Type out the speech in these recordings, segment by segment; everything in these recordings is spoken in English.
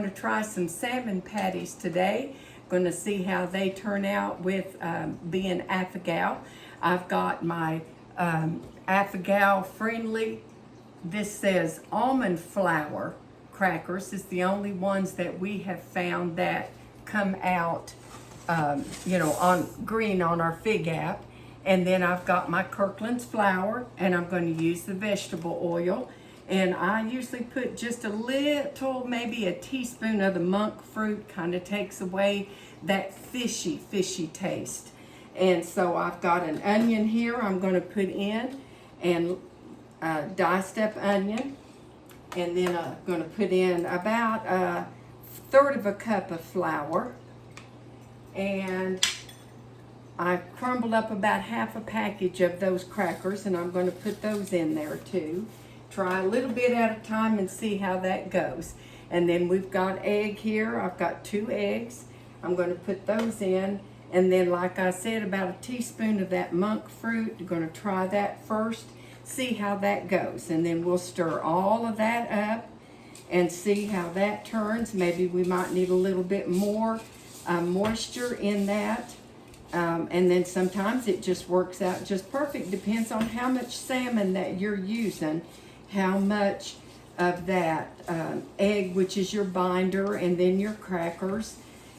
going to try some salmon patties today. Going to see how they turn out with being Afghan. I've got my Afghan friendly, this says almond flour crackers. It's the only ones that we have found that come out, on green on our Fig app. And then I've got my Kirkland's flour, and I'm going to use the vegetable oil. And I usually put just a little, maybe a teaspoon of the monk fruit, kind of takes away that fishy taste. And so I've got an onion here I'm going to put in, and diced up onion. And then I'm going to put in about a third of a cup of flour. And I crumbled up about half a package of those crackers, and I'm going to put those in there too. Try a little bit at a time and see how that goes. And then we've got egg here. I've got 2 eggs. I'm going to put those in. And then, like I said, about a teaspoon of that monk fruit. I'm going to try that first, see how that goes. And then we'll stir all of that up and see how that turns. Maybe we might need a little bit more moisture in that. And then sometimes it just works out just perfect. Depends on how much salmon that you're using, how much of that egg, which is your binder, and then your crackers.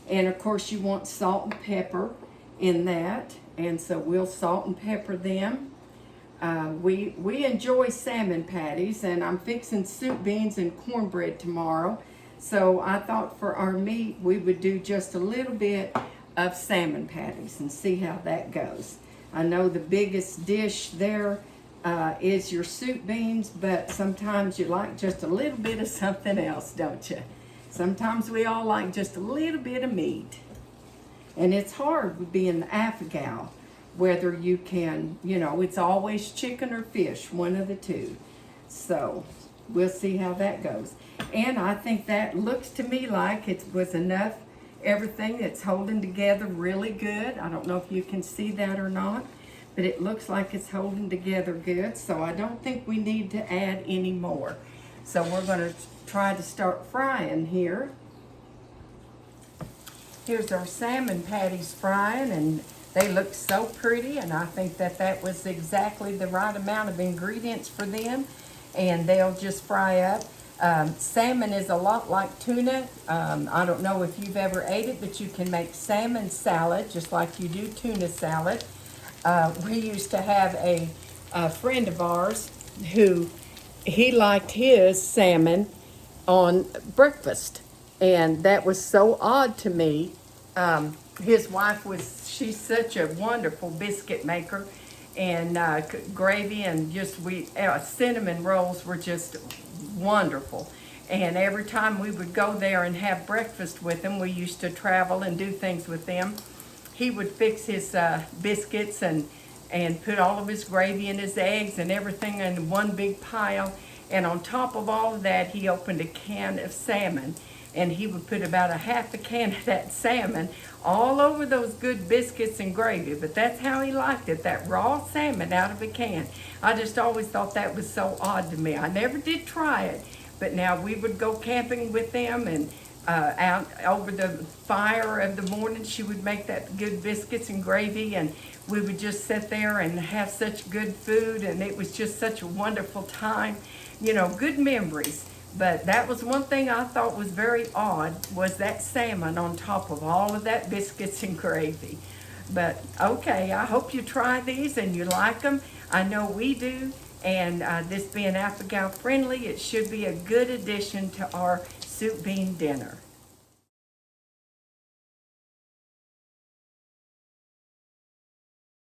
And of course you want salt and pepper in that. And so we'll salt and pepper them. We enjoy salmon patties, and I'm fixing soup beans and cornbread tomorrow. So I thought for our meat we would do just a little bit of salmon patties and see how that goes. I know the biggest dish there is your soup beans, but sometimes you like just a little bit of something else, don't you? Sometimes we all like just a little bit of meat. And it's hard with being Afghan, whether you can, it's always chicken or fish, one of the two. So we'll see how that goes. And I think that looks to me like it was enough, everything that's holding together really good. I don't know if you can see that or not, but it looks like it's holding together good. So I don't think we need to add any more. So we're going to try to start frying here. Here's our salmon patties frying, and they look so pretty, and I think that that was exactly the right amount of ingredients for them, and they'll just fry up. Salmon is a lot like tuna. I don't know if you've ever ate it, but you can make salmon salad just like you do tuna salad. We used to have a friend of ours who he liked his salmon on breakfast, and that was so odd to me. His wife she's such a wonderful biscuit maker, and gravy, and just cinnamon rolls were just wonderful. And every time we would go there and have breakfast with them, we used to travel and do things with them, he would fix his biscuits and put all of his gravy and his eggs and everything in one big pile. And on top of all of that, he opened a can of salmon, and he would put about a half a can of that salmon all over those good biscuits and gravy. But that's how he liked it, that raw salmon out of a can. I just always thought that was so odd to me. I never did try it, but now we would go camping with them, and out over the fire of the morning, she would make that good biscuits and gravy, and we would just sit there and have such good food, and it was just such a wonderful time. Good memories. But that was one thing I thought was very odd, was that salmon on top of all of that biscuits and gravy. But okay, I hope you try these and you like them. I know we do. And this being Afghan friendly, it should be a good addition to our soup bean dinner.